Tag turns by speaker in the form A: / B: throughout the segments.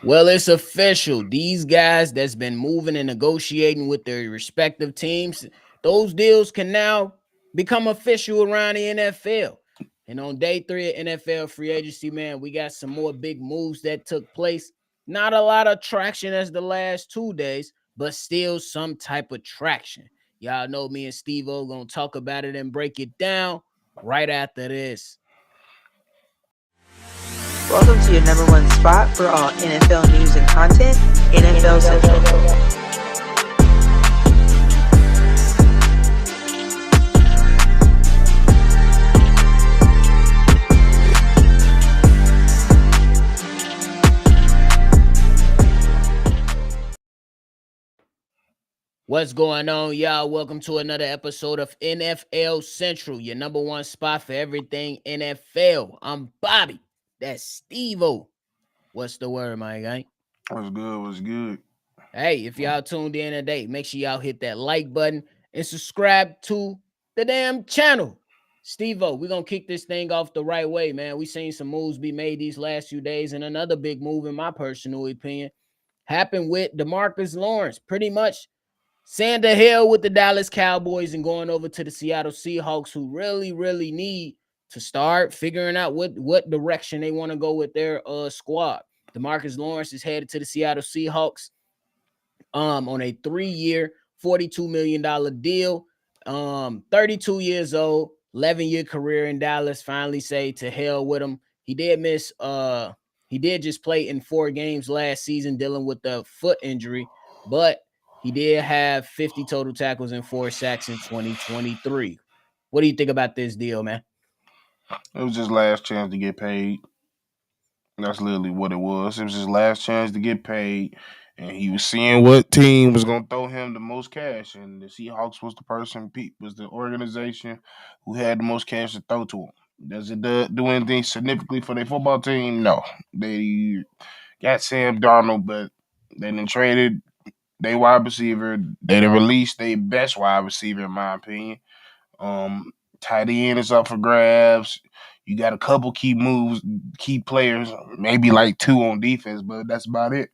A: Well, it's official. These guys that's been moving and negotiating with their respective teams, those deals can now become official around the NFL. And on day 3 of NFL free agency, man, we got some more big moves that took place. Not a lot of traction as the last 2 days, but still some type of traction. Y'all know me and Stevo gonna talk about it and break it down right after this.
B: Welcome to your number one spot for all NFL news and content, NFL Central.
A: What's going on, y'all? Welcome to another episode of NFL Central, your number one spot for everything NFL. I'm Bobby. That's Stevo. What's the word, my guy?
C: What's good? What's good?
A: Hey, if y'all tuned in today, make sure y'all hit that like button and subscribe to the damn channel. Stevo, we're going to kick this thing off the right way, man. We seen some moves be made these last few days, and another big move, in my personal opinion, happened with DeMarcus Lawrence. Pretty much saying to hell with the Dallas Cowboys and going over to the Seattle Seahawks, who really need to start figuring out what direction they want to go with their squad. DeMarcus Lawrence is headed to the Seattle Seahawks on a 3-year, $42 million deal. 32 years old, 11-year career in Dallas. Finally say to hell with him. He did just play in 4 games last season dealing with the foot injury, but he did have 50 total tackles and 4 sacks in 2023. What do you think about this deal, man?
C: It was his last chance to get paid. That's literally what it was. It was his last chance to get paid, and he was seeing what team was gonna throw him the most cash. And the Seahawks was the person, was the organization who had the most cash to throw to him. Does it do anything significantly for their football team? No. They got Sam Darnold, but they didn't traded their wide receiver. They didn't release their best wide receiver, in my opinion. Tight end is up for grabs. You got a couple key moves, key players, maybe like 2 on defense, but that's about it.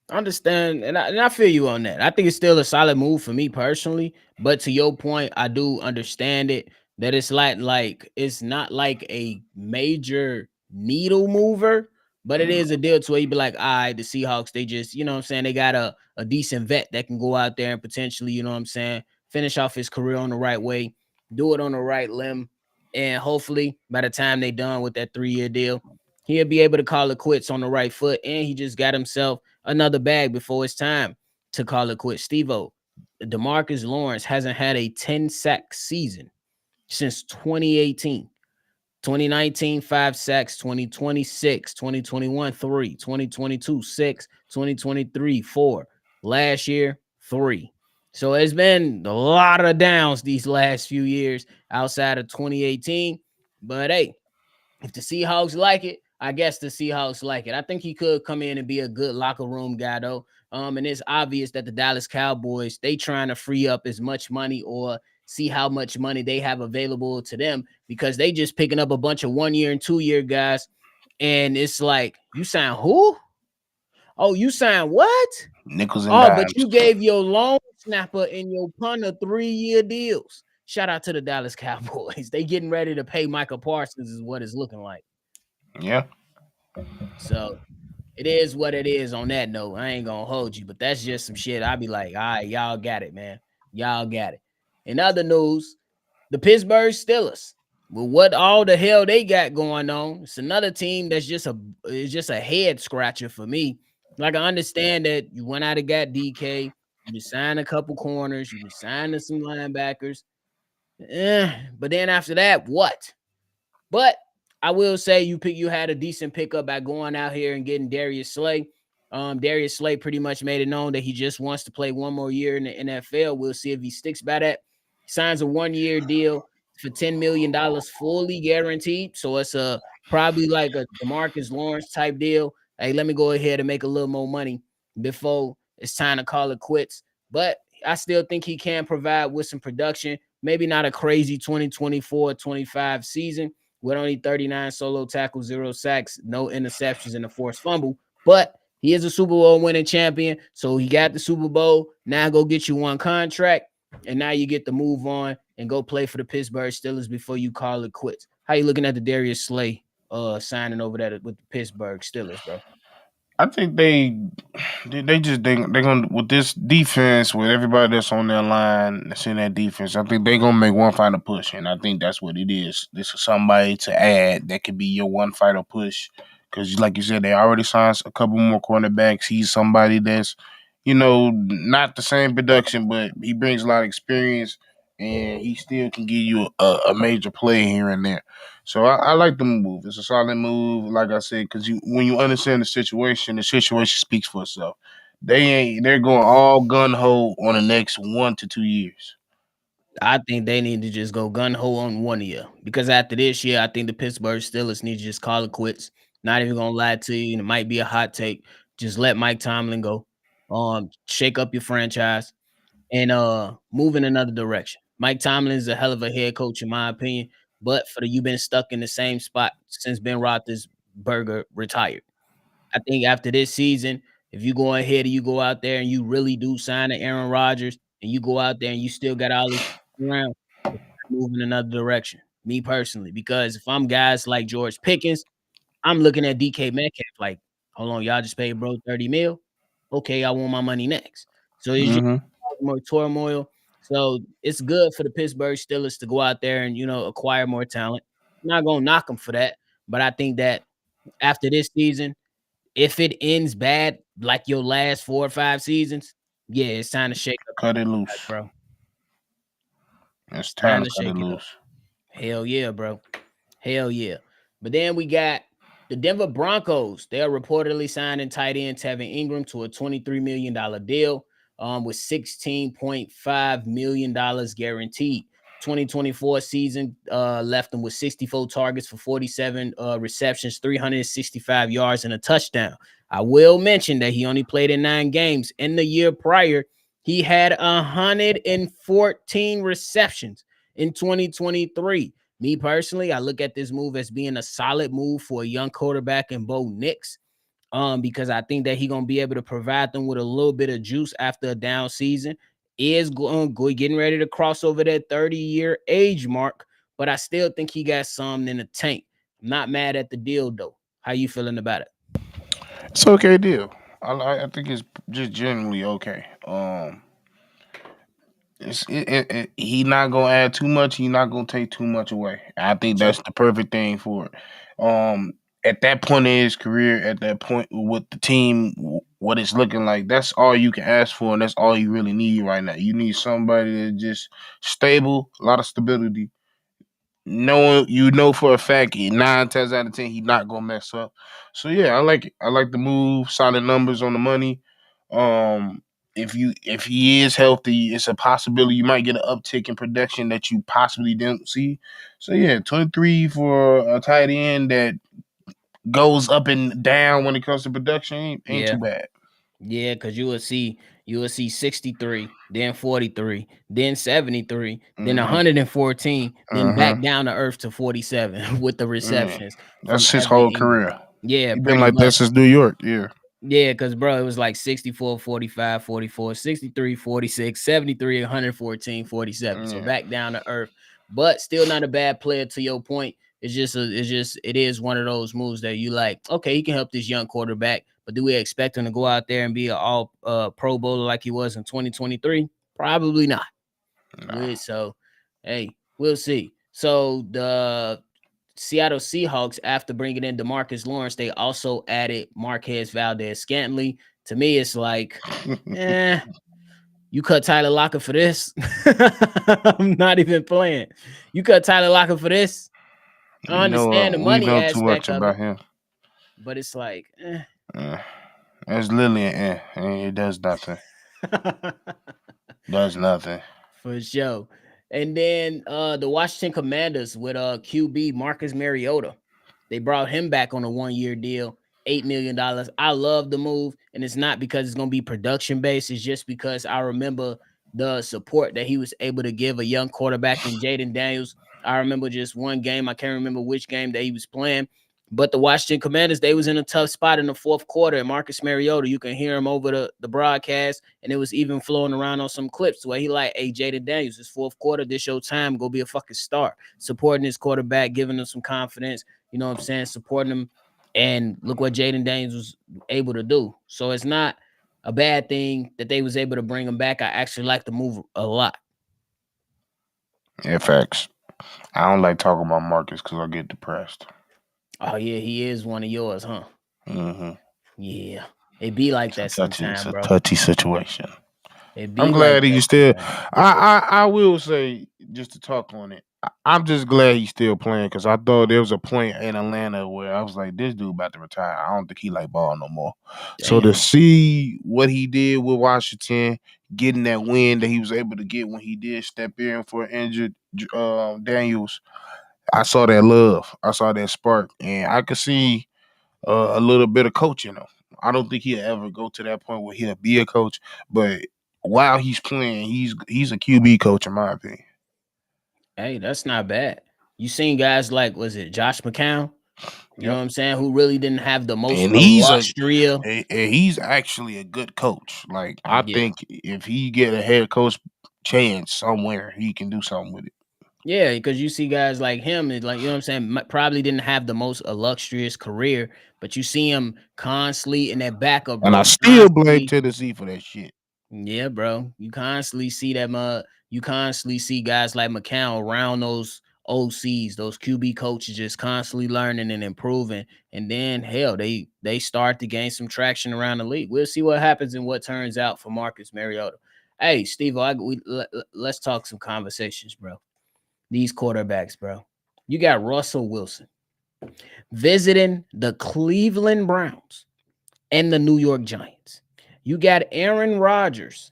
A: I understand, and I feel you on that. I think it's still a solid move for me personally. But to your point, I do understand it that it's like it's not like a major needle mover, but it
C: Mm.
A: is a deal to where you be like, all right, the Seahawks, they just, you know what I'm saying, they got a decent vet that can go out there and potentially, you know what I'm saying, finish off his career on the right way, do it on the right limb, and hopefully by the time they done with that 3-year deal, he'll be able to call it quits on the right foot, and he just got himself another bag before it's time to call it quits. Stevo, DeMarcus Lawrence hasn't had a 10 sack season since 2018. 2019, 5 sacks, 2020, 6, 2021, 3, 2022, 6, 2023, 4. Last year, 3. So it's been a lot of downs these last few years outside of 2018. But hey, if the Seahawks like it, I guess the Seahawks like it. I think he could come in and be a good locker room guy, though. And it's obvious that the Dallas Cowboys, they trying to free up as much money or see how much money they have available to them because they just picking up a bunch of 1-year and 2-year guys. And it's like, you sign who? Oh, you sign what?
C: Nickels and
A: Oh, but
C: dimes.
A: you gave your long snapper and your punter 3-year deals. Shout out to the Dallas Cowboys. They getting ready to pay Michael Parsons is what it's looking like.
C: Yeah.
A: So it is what it is on that note. I ain't gonna hold you, but that's just some shit. I'll be like, all right, y'all got it, man. Y'all got it. In other news, the Pittsburgh Steelers. Well, what all the hell they got going on? It's another team that's just a head scratcher for me. Like I understand that you went out and got DK, you just signed a couple corners, you just signed some linebackers. But then after that, what? But I will say you had a decent pickup by going out here and getting Darius Slay. Darius Slay pretty much made it known that he just wants to play one more year in the NFL. We'll see if he sticks by that. Signs a 1-year deal for $10 million fully guaranteed. So it's probably like a DeMarcus Lawrence type deal. Hey, let me go ahead and make a little more money before it's time to call it quits. But I still think he can provide with some production. Maybe not a crazy 2024-25 season with only 39 solo tackles, 0 sacks, no interceptions, and a forced fumble. But he is a Super Bowl winning champion. So he got the Super Bowl. Now go get you one contract. And now you get to move on and go play for the Pittsburgh Steelers before you call it quits. How you looking at the Darius Slay signing over that with the Pittsburgh Steelers, bro?
C: I think they gonna with this defense with everybody that's on their line that's in that defense. I think they gonna make one final push, and I think that's what it is. This is somebody to add that could be your one final push because, like you said, they already signed a couple more cornerbacks. He's somebody that's not the same production, but he brings a lot of experience, and he still can give you a major play here and there. So I like the move. It's a solid move, like I said, because when you understand the situation speaks for itself. They're going all gun ho on the next 1 to 2 years.
A: I think they need to just go gun ho on one year because after this year, I think the Pittsburgh Steelers need to just call it quits. Not even gonna lie to you, and it might be a hot take. Just let Mike Tomlin go. Shake up your franchise and move in another direction. Mike Tomlin is a hell of a head coach, in my opinion. But for the you've been stuck in the same spot since Ben Roethlisberger retired. I think after this season, if you go ahead and you go out there and you really do sign an Aaron Rodgers and you go out there and you still got all this around, it's time to move in another direction. Me personally, because if I'm guys like George Pickens, I'm looking at DK Metcalf like, hold on, y'all just paid bro 30 mil. Okay, I want my money next. So it's just
C: Hmm.
A: more turmoil. So it's good for the Pittsburgh Steelers to go out there and acquire more talent. I'm not gonna knock them for that, but I think that after this season, if it ends bad like your last 4 or 5 seasons, yeah, it's time to shake up,
C: Cut it loose.
A: bro.
C: It's
A: It's
C: time
A: time
C: to
A: to
C: cut it
A: shake it up.
C: loose.
A: Hell yeah, bro. Hell yeah. But then we got the Denver Broncos. They're reportedly signing tight end Tevin Ingram to a $23 million deal with $16.5 million guaranteed. 2024 season left them with 64 targets for 47 receptions, 365 yards, and a touchdown. I will mention that he only played in 9 games. In the year prior, he had 114 receptions in 2023. Me personally, I look at this move as being a solid move for a young quarterback in Bo Nix. Because I think that he's gonna be able to provide them with a little bit of juice after a down season. Is going getting ready to cross over that 30-year age mark, but I still think he got some in the tank. I'm not mad at the deal though. How you feeling about it?
C: It's okay deal. I think it's just generally okay. He not gonna add too much. He not gonna take too much away. I think
A: Sure.
C: that's the perfect thing for it. At that point in his career, at that point with the team, what it's looking like, that's all you can ask for, and that's all you really need right now. You need somebody that's just stable, a lot of stability, knowing for a fact 9 times out of 10 he's not gonna mess up. So yeah, I like it. I like the move, solid numbers on the money. Um, if he is healthy, it's a possibility you might get an uptick in production that you possibly didn't see. So yeah, 23 for a tight end that goes up and down when it comes to production ain't too
A: Yeah.
C: bad.
A: Yeah, because you will see 63, then 43, then 73, then
C: Mm-hmm.
A: 114, then
C: Uh-huh.
A: back down to earth to 47 with the
C: Yeah.
A: receptions from
C: That's his
A: Evan
C: whole
A: Ingram.
C: career.
A: Yeah,
C: He been
A: pretty
C: like that
A: much.
C: since New York. Yeah.
A: Yeah, because bro, it was like 64, 45, 44, 63, 46, 73, 114, 47. So
C: Yeah.
A: back down to earth, but still not a bad player to your point. It is one of those moves that you like, okay, he can help this young quarterback, but do we expect him to go out there and be an all pro bowler like he was in 2023? Probably not.
C: No.
A: So hey, we'll see. So the Seattle Seahawks, after bringing in DeMarcus Lawrence, they also added Marquez Valdez Scantling. To me, it's like, eh, you cut Tyler Lockett for this. I'm not even playing. You cut Tyler Lockett for this. I understand the
C: We
A: money
C: know too
A: aspect
C: much
A: of
C: about
A: it,
C: him.
A: but it's like,
C: Uh, that's literally it does nothing. Does nothing.
A: for sure. And then the Washington Commanders with QB Marcus Mariota. They brought him back on a 1-year deal, $8 million. I love the move, and it's not because it's gonna be production based. It's just because I remember the support that he was able to give a young quarterback in Jaden Daniels. I remember just one game. I can't remember which game that he was playing, But the Washington Commanders, they was in a tough spot in the fourth quarter. And Marcus Mariota, you can hear him over the broadcast, and it was even flowing around on some clips where he like, "Hey, Jaden Daniels, this fourth quarter, this your time. Go be a fucking star." Supporting his quarterback, giving him some confidence. You know what I'm saying? Supporting him. And look what Jaden Daniels was able to do. So it's not a bad thing that they was able to bring him back. I actually like the move a lot.
C: Yeah, facts. I don't like talking about Marcus because I get depressed.
A: Oh yeah, he is one of yours, huh?
C: Mm-hmm.
A: Yeah. It be like that
C: It's
A: sometime,
C: a
A: bro.
C: touchy situation.
A: It
C: I'm
A: be like
C: glad
A: that
C: he's still.
A: sometime.
C: I will say just to talk on it. I'm just glad he's still playing because I thought there was a point in Atlanta where I was like, this dude about to retire. I don't think he like ball no more. So to
A: Damn.
C: see what he did with Washington, getting that win that he was able to get when he did step in for injured Daniels, I saw that love. I saw that spark, and I could see a little bit of coaching him. I don't think he'll ever go to that point where he'll be a coach, but while he's playing, he's a QB coach in my opinion.
A: Hey, that's not bad. You seen guys like, was it Josh McCown? You know
C: Yep.
A: what I'm saying? Who really didn't have the most
C: And
A: illustrious.
C: he's actually a good coach. Like I
A: Yeah.
C: think if he get a head coach chance somewhere, he can do something with it.
A: Yeah, because you see guys like him, and like, you know what I'm saying, probably didn't have the most illustrious career, but you see him constantly in that backup
C: And I
A: role,
C: still blame
A: constantly.
C: Tennessee for that shit.
A: Yeah, bro. You constantly see that you constantly see guys like McCown around those OCs, those QB coaches just constantly learning and improving. And then hell, they start to gain some traction around the league. We'll see what happens and what turns out for Marcus Mariota. Hey, Steve, let's talk some conversations, bro. These quarterbacks, bro. You got Russell Wilson visiting the Cleveland Browns and the New York Giants. You got Aaron Rodgers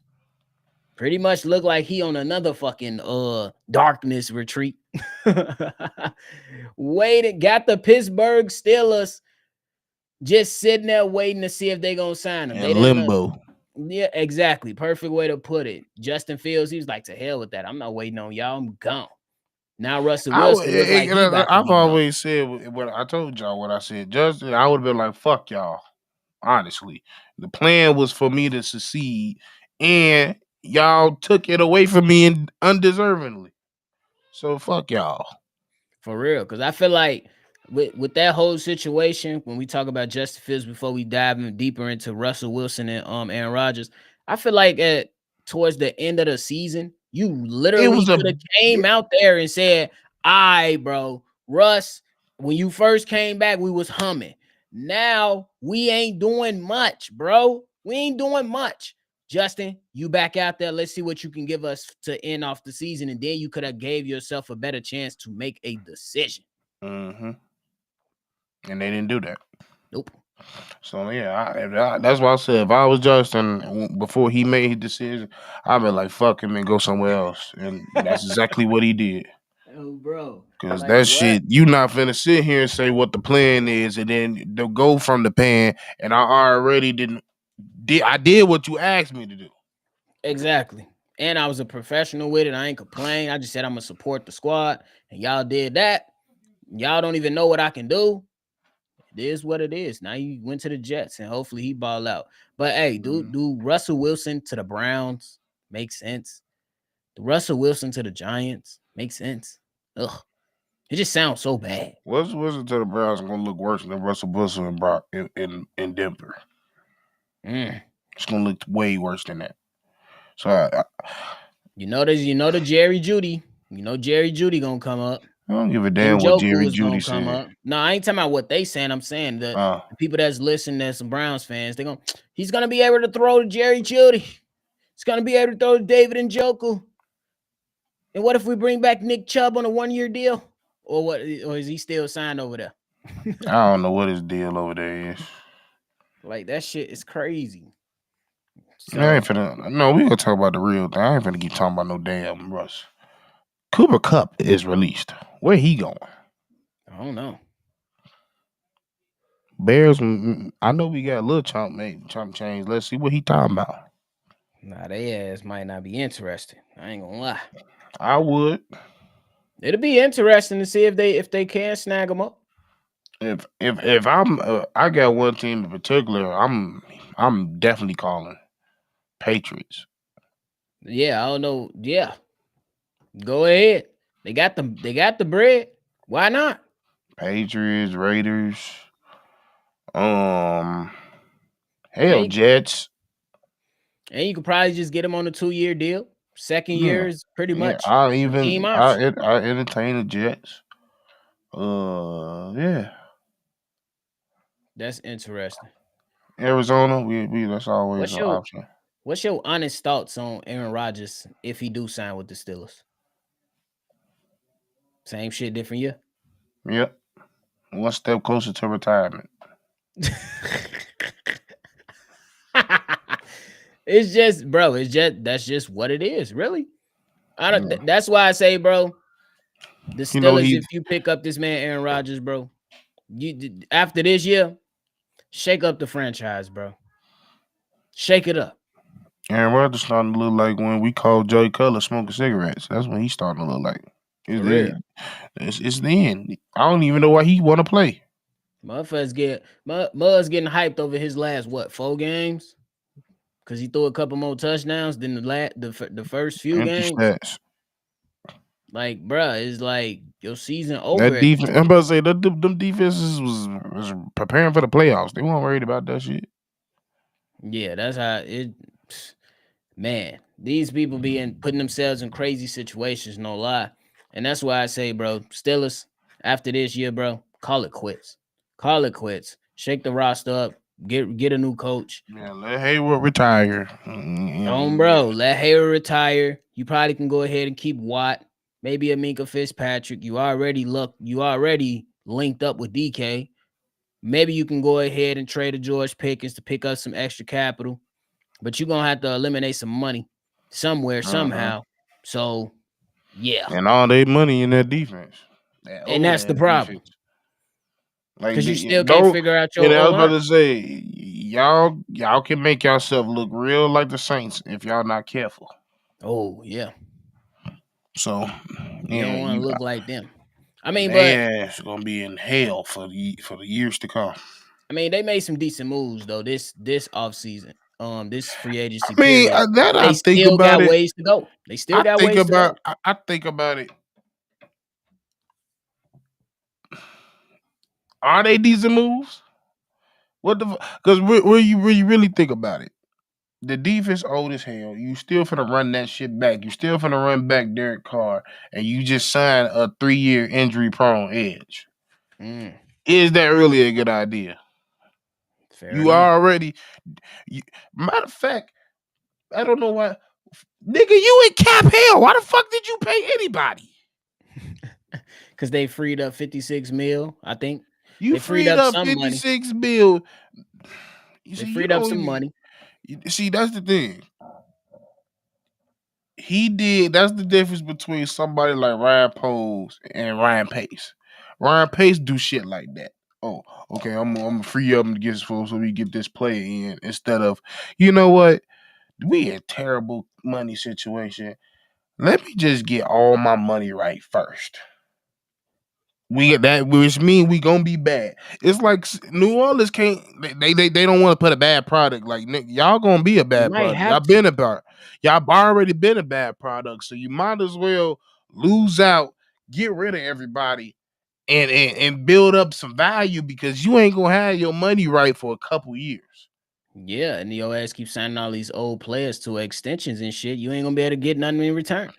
A: pretty much look like he on another fucking darkness retreat. Waiting, got the Pittsburgh Steelers just sitting there waiting to see if they gonna sign him. They
C: And
A: didn't.
C: limbo.
A: Yeah, exactly. Perfect way to put it. Justin Fields, he was like, to hell with that. I'm not waiting on y'all. I'm gone. Now Russell Wilson look like he about to
C: I've
A: be gone.
C: always said what I told y'all. What I said, Justin, I would have been like, "Fuck y'all." Honestly, the plan was for me to succeed, and y'all took it away from me and undeservingly. So fuck y'all.
A: For real, because I feel like with that whole situation, when we talk about Justin Fields before we dive in deeper into Russell Wilson and Aaron Rodgers, I feel like at towards the end of the season, you
C: It
A: literally
C: was a
A: could have came out there and said, "I, bro, Russ, when you first came back, we was humming. Now we ain't doing much, bro. We ain't doing much. Justin, you back out there. Let's see what you can give us to end off the season, and then you could have gave yourself a better chance to make a decision.
C: hmm and they didn't do that.
A: Nope.
C: So yeah, that's why I said if I was Justin before he made his decision, I'd be like, "Fuck him and go somewhere else," and that's exactly what he did.
A: Oh, bro.
C: Cause
A: Like
C: that
A: what?
C: shit, you not finna sit here and say what the plan is, and then to go from the pan. And I already did. I did what you asked me to do.
A: Exactly. And I was a professional with it. I ain't complain. I just said I'm gonna support the squad, and y'all did that. Y'all don't even know what I can do. It is what it is. Now you went to the Jets, and hopefully he ball out. But hey,
C: Mhm.
A: do Russell Wilson to the Browns make sense? The Russell Wilson to the Giants makes sense. Ugh, it just sounds so bad.
C: What's Wilson to the Browns gonna look worse than Russell Wilson and Brock in Denver?
A: Mm.
C: It's gonna look way worse than that. So
A: You know the Jerry Judy. You know Jerry Judy gonna come up.
C: I don't give a damn what
A: Njoku
C: Jerry
A: was
C: Judy
A: gonna come
C: said.
A: up. No, I ain't talking about what they saying. I'm saying
C: Uh,
A: the people that's listening, that's some Browns fans. They gonna he's gonna be able to throw to Jerry Judy. He's gonna be able to throw to David Njoku. And what if we bring back Nick Chubb on a 1-year deal? Or what? Or is he still signed over there?
C: I don't know what his deal over there is.
A: Like that shit is crazy.
C: I ain't
A: So
C: finna. No, we gonna talk about the real thing. I ain't finna keep talking about no damn Russ. Cooper Cup is released. Where he going?
A: I don't know.
C: Bears. I know we got a little chump change. Let's see what he talking about.
A: Nah, they ass might not be interested. I ain't gonna lie.
C: I would.
A: It'll be interesting to see if they can snag him up.
C: If I'm I got one team in particular, I'm definitely calling Patriots.
A: Yeah, I don't know. Yeah, go ahead. They got the bread. Why not?
C: Patriots, Raiders, um, hell,
A: And
C: Jets.
A: you could probably just get him on a 2-year deal. Second year
C: Yeah,
A: is pretty
C: yeah.
A: much a team option.
C: I entertain the Jets. Yeah.
A: That's interesting.
C: Arizona, we that's always
A: What's
C: an
A: your
C: option.
A: what's your honest thoughts on Aaron Rodgers if he do sign with the Steelers? Same shit, different year.
C: Yep. One step closer to retirement.
A: It's just, bro. It's just that's just what it is, really. I don't.
C: Yeah.
A: That's why I say, bro, the
C: You know
A: Steelers.
C: he
A: If you pick up this man Aaron Rodgers, bro, after this year, shake up the franchise, bro. Shake it up
C: Aaron Rodgers starting to look like when we called Joey Cutler smoking cigarettes. That's when he's starting to look like.
A: for
C: It's
A: real.
C: the it's the end. I don't even know why he want to play.
A: Motherfuckers Mud's getting hyped over his last 4 games because he threw a couple more touchdowns than the first few
C: Empty
A: games.
C: stats.
A: Like, bruh, it's like your season over
C: That
A: at this
C: defense. I'm
A: point.
C: about to say that them defenses was preparing for the playoffs. They weren't worried about that shit.
A: Yeah, that's how it. Man, these people being putting themselves in crazy situations, no lie. And that's why I say, bro, Steelers, after this year, bro, call it quits. Call it quits. Shake the roster up. Get a new coach.
C: Yeah, let Hayward retire. Yeah.
A: Bro, let Hayward retire. You probably can go ahead and keep Watt, maybe a Minka Fitzpatrick. You already linked up with DK. Maybe you can go ahead and trade a George Pickens to pick up some extra capital, but you're gonna have to eliminate some money somewhere,
C: Uh-huh.
A: somehow. So yeah.
C: And all their money in that defense. That
A: And
C: old
A: that's the
C: ass
A: problem.
C: defense. Like
A: Because you
C: they
A: still can't
C: don't.
A: figure out your
C: And I
A: O
C: was about
A: line.
C: to say, y'all can make yourself look real like the Saints if y'all not careful.
A: Oh, yeah.
C: So
A: You
C: yeah,
A: don't want to
C: you
A: look like them. I mean, but
C: their ass gonna be in hell for the years to come.
A: they made some decent moves though this offseason. This free agency
C: I mean,
A: period.
C: that I
A: They
C: think
A: still
C: about
A: got
C: it.
A: ways to go. They still got ways to go.
C: I think about it. Are they decent moves? What the? Because where you really think about it, the defense old as hell. You still finna run that shit back. You still finna run back Derek Carr, and you just signed a 3-year injury prone edge.
A: Mm,
C: Is that really a good idea?
A: fair
C: You
A: enough.
C: already. You, matter of fact, I don't know why. Nigga, you in cap hell. Why the fuck did you pay anybody?
A: Because they freed up 56 mil, I think.
C: You
A: They freed
C: freed
A: up
C: up
A: some money.
C: 56 bill. You
A: They
C: see, you
A: freed up
C: don't
A: some
C: even.
A: money.
C: See, that's the thing. He did. That's the difference between somebody like Ryan Poles and Ryan Pace. Ryan Pace do shit like that. Oh, okay. I'm gonna free up to get so we get this play in instead of, you know what? We in terrible money situation. Let me just get all my money right first. We get that, which means we gonna be bad. It's like New Orleans can't. They don't want to put a bad product. Like y'all gonna be a
A: You
C: bad
A: might
C: product.
A: have to.
C: Y'all already been a bad product. So you might as well lose out, get rid of everybody, and build up some value because you ain't gonna have your money right for a couple years.
A: Yeah, and your ass keep signing all these old players to extensions and shit. You ain't gonna be able to get nothing in return.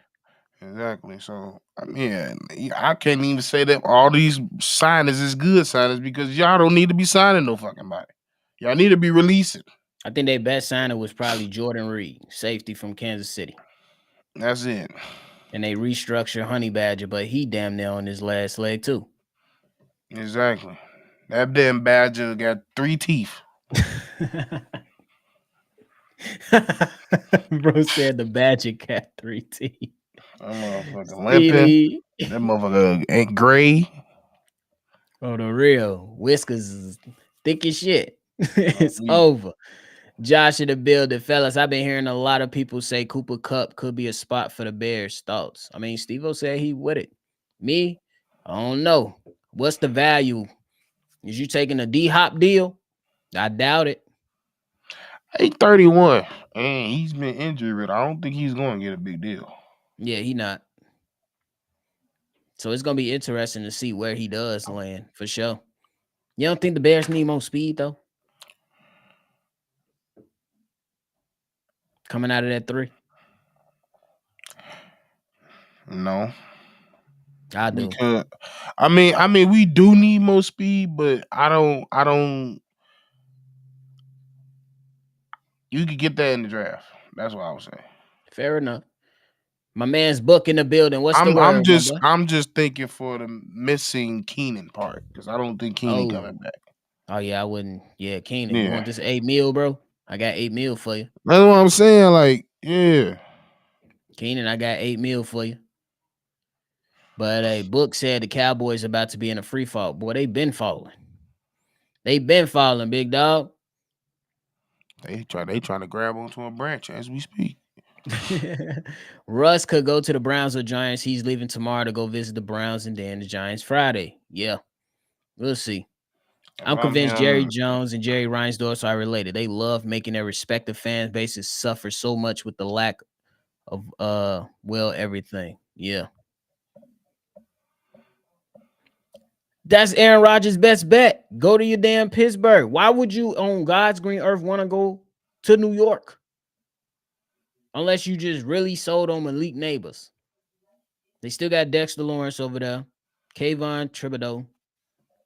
C: Exactly. So I mean, I can't even say that all these signings is good signings because y'all don't need to be signing no fucking body. Y'all need to be releasing.
A: I think their best signer was probably Jordan Reed, safety from Kansas City.
C: That's it.
A: And they restructured Honey Badger, but he damn near on his last leg too.
C: Exactly. That damn badger got 3 teeth.
A: Bro said the Badger got 3 teeth.
C: That motherfucker limping.
A: Stevie.
C: That motherfucker ain't gray.
A: Oh, the real whiskers is thick as shit.
C: Oh,
A: It's over. Josh in the building, fellas. I've been hearing a lot of people say Cooper Cup could be a spot for the Bears. Thoughts? I mean, Stevo said he would it. Me, I don't know. What's the value? Is you taking a D Hop deal? I doubt it.
C: He's 31 and he's been injured, but I don't think he's going to get a big deal.
A: Yeah, he not. So it's gonna be interesting to see where he does land for sure. You don't think the Bears need more speed though? Coming out of that 3?
C: No,
A: I do.
C: because I mean, we do need more speed, but I don't. You could get that in the draft. That's what I was saying.
A: Fair enough. My man's book in the building. What's the
C: I'm I'm
A: word, my
C: just
A: boy?
C: I'm just thinking for the missing Keenan part because I don't think Keenan
A: Oh,
C: coming back.
A: oh yeah, I wouldn't. Yeah, Keenan, you
C: Yeah,
A: want this 8 mil, bro? I got 8 mil for you.
C: that's what I'm saying. Like, yeah,
A: Keenan, I got 8 mil for you. But a book said the Cowboys about to be in a free fall. Boy, they been falling. They been falling, big dog.
C: they trying to grab onto a branch as we speak.
A: Russ could go to the Browns or Giants. He's leaving tomorrow to go visit the Browns and then the Giants Friday. Yeah, we'll see.
C: If
A: I'm
C: I'm
A: convinced Jerry
C: him,
A: Jones and Jerry Reinsdorf are related. They love making their respective fan bases suffer so much with the lack of everything. Yeah. That's Aaron Rodgers' best bet. Go to your damn Pittsburgh. Why would you on God's green earth want to go to New York? Unless you just really sold on Malik Neighbors. They still got Dexter Lawrence over there. Kayvon Thibodeau.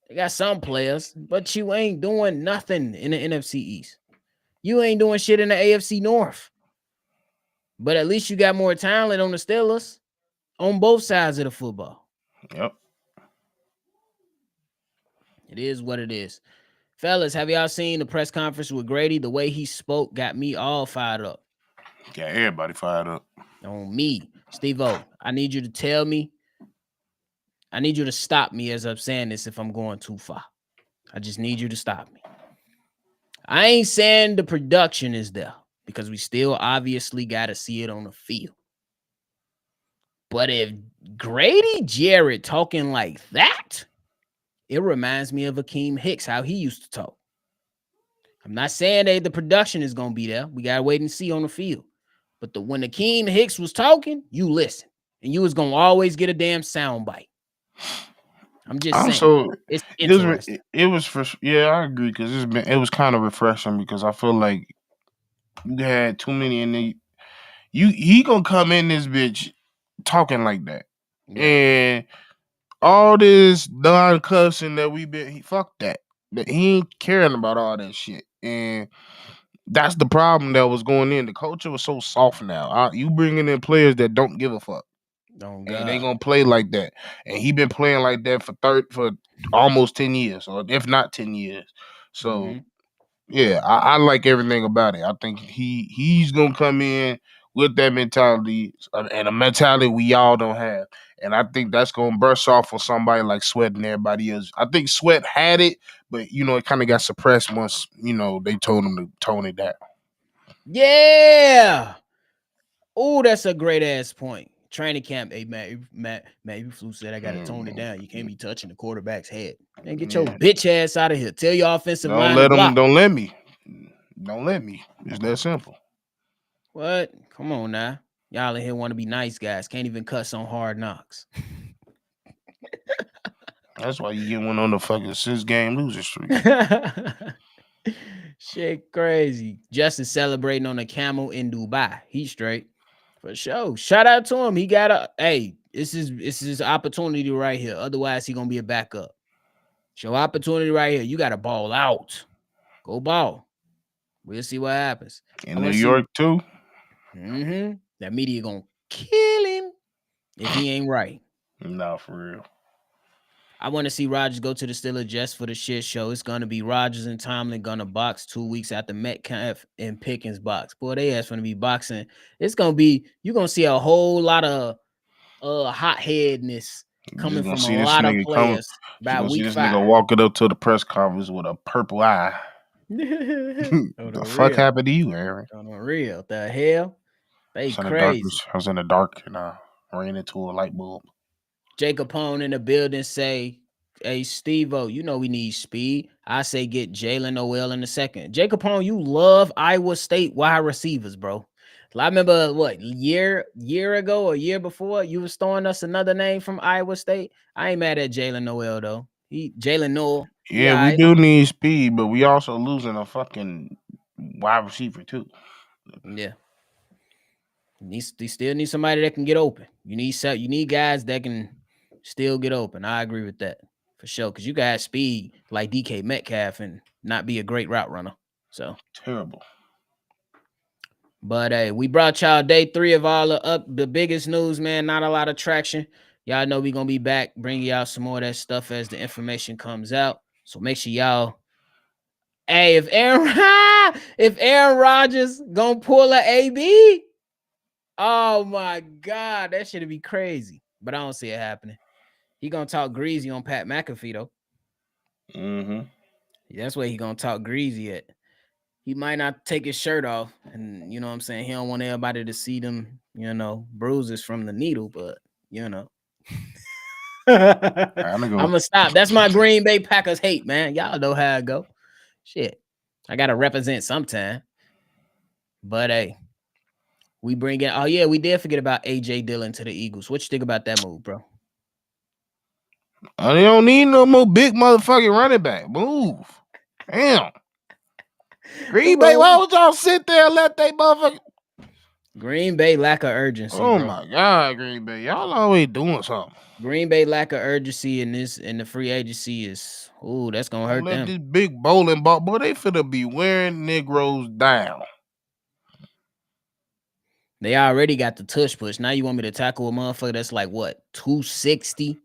A: They got some players, but you ain't doing nothing in the NFC East. You ain't doing shit in the AFC North. But at least you got more talent on the Steelers on both sides of the football.
C: yep,
A: It is what it is. Fellas, have y'all seen the press conference with Grady? The way he spoke got me all fired up.
C: got everybody fired up.
A: On me. Stevo, I need you to tell me. I need you to stop me as I'm saying this if I'm going too far. I just need you to stop me. I ain't saying the production is there because we still obviously got to see it on the field. But if Grady Jarrett talking like that, it reminds me of Akeem Hicks, how he used to talk. I'm not saying that the production is going to be there. We got to wait and see on the field. But when Akeem Hicks was talking, you listen. And you was going to always get a damn sound bite. I'm just saying.
C: Also,
A: It's
C: it was
A: interesting.
C: it was for yeah, I agree because it was kind of refreshing because I feel like you had too many in the he gonna come in this bitch talking like that
A: Yeah.
C: and all this non cussing that fuck that he ain't caring about all that shit and that's the problem that was going in. The culture was so soft now. You bringing in players that don't give a fuck.
A: Oh,
C: And they
A: God.
C: gonna play like that. And he been playing like that for almost 10 years, or if not 10 years. So
A: Mm-hmm.
C: yeah, I like everything about it. I think he's gonna come in with that mentality and a mentality we all don't have. And I think that's gonna burst off for somebody like Sweat and everybody else. I think Sweat had it, but it kind of got suppressed once they told him to tone it down.
A: Yeah. Oh, that's a great ass point. Training camp. Hey, Matt, you flew said I got to tone it down. You can't be touching the quarterback's head. Man, get your
C: Yeah.
A: bitch ass out of here. Tell your offensive
C: Don't
A: line to
C: let him.
A: block.
C: Don't let me. Don't let me. It's that simple.
A: What? Come on now. Y'all in here want to be nice guys. Can't even cuss on Hard Knocks.
C: That's why you get one on the fucking 6-game losing streak.
A: Shit crazy. Justin celebrating on a camel in Dubai. He's straight. For sure. Shout out to him. He got this is his opportunity right here. Otherwise, he gonna be a backup. Show opportunity right here. You gotta ball out. Go ball. We'll see what happens.
C: In
A: I
C: New
A: want to see.
C: York too.
A: That media gonna kill him if he ain't right.
C: Nah, for real.
A: I want to see Rodgers go to the Steelers just for the shit show. It's gonna be Rodgers and Tomlin gonna box 2 weeks after Metcalf and Pickens box. Boy, they ass gonna be boxing. It's gonna be you're gonna see a whole lot of hotheadness
C: You
A: coming
C: just gonna
A: from a
C: see this
A: lot of
C: nigga come.
A: players
C: You
A: by
C: gonna see
A: week
C: this
A: 5.
C: nigga walking up to the press conference with a purple eye.
A: On
C: The
A: the
C: fuck
A: real.
C: happened to you, Aaron?
A: On the real. The hell?
C: I
A: They
C: was in the dark.
A: crazy.
C: I was in the dark and I ran into a light bulb.
A: Jacob Pone in the building say Hey, Stevo, you know we need speed. I say get Jalen Noel in the second. Jacob Pong, you love Iowa State wide receivers, bro. I remember what year ago or year before you was throwing us another name from Iowa State. I ain't mad at Jalen Noel though. He Jalen Noel. He
C: Yeah,
A: all
C: we
A: right.
C: do need speed, but we also losing a fucking wide receiver too.
A: Yeah. You still need somebody that can get open. You need guys that can still get open. I agree with that for sure. Cause you got speed like DK Metcalf and not be a great route runner. So,
C: Terrible.
A: but hey, we brought y'all day 3 of all the biggest news, man. Not a lot of traction. Y'all know we gonna be back bringing y'all some more of that stuff as the information comes out. So make sure y'all. Hey, if Aaron Rodgers gonna pull a AB, oh my God, that should be crazy. But I don't see it happening. He gonna talk greasy on Pat McAfee though.
C: Mm-hmm.
A: That's where he gonna talk greasy at. He might not take his shirt off, and you know what I'm saying. He don't want everybody to see them, bruises from the needle. But you know, I'm
C: I'm gonna go.
A: gonna stop. That's my Green Bay Packers hate, man. Y'all know how it go. Shit, I gotta represent sometime. But hey, we bring in. Oh yeah, we did forget about AJ Dillon to the Eagles. What you think about that move, bro?
C: They don't need no more big motherfucking running back. Move. Damn. Green Bay, why would y'all sit there and let they motherfucker?
A: Green Bay lack of urgency,
C: Oh
A: bro.
C: my God, Green Bay. Y'all always doing something.
A: Green Bay lack of urgency in the free agency is that's gonna
C: Don't
A: hurt
C: let
A: them.
C: this big bowling ball, boy, they finna be wearing Negroes down.
A: They already got the tush push. Now you want me to tackle a motherfucker that's like what 260,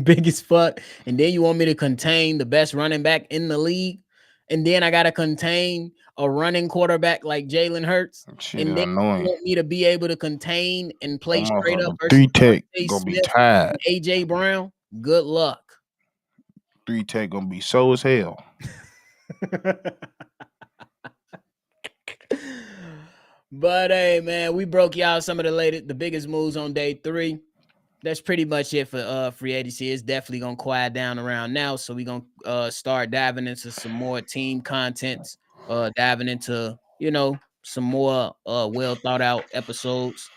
A: big as fuck, and then you want me to contain the best running back in the league, and then I gotta contain a running quarterback like Jalen Hurts,
C: Shit
A: and
C: is
A: then you
C: annoying.
A: want me to be able to contain and
C: That
A: play straight up
C: motherfucker
A: versus
C: three tech
A: Devontae
C: gonna be
A: Smith
C: tired.
A: and AJ Brown. Good luck.
C: 3 tech gonna be so as hell.
A: But hey, man, we broke y'all some of the biggest moves on day 3. That's pretty much it for free agency. It's definitely gonna quiet down around now. So we're gonna start diving into some more team contents, diving into, some more well thought out episodes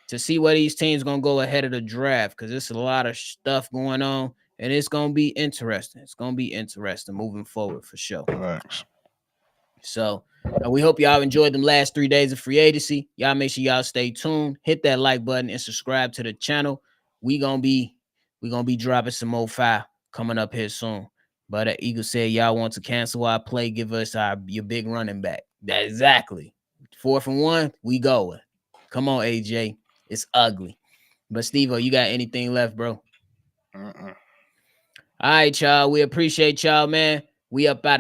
A: to see where these teams gonna go ahead of the draft, because there's a lot of stuff going on and it's gonna be interesting. It's gonna be interesting moving forward for sure.
C: Thanks.
A: So we hope y'all enjoyed them last 3 days of free agency. Y'all make sure y'all stay tuned, hit that like button, and subscribe to the channel. We gonna be dropping some more fire coming up here soon. But Eagle said y'all want to cancel our play, give us your big running back. That exactly 4th and 1. We going. Come on, AJ. It's ugly. But Steve, you got anything left, bro?
C: Uh-uh.
A: All right, y'all. We appreciate y'all, man. We up out of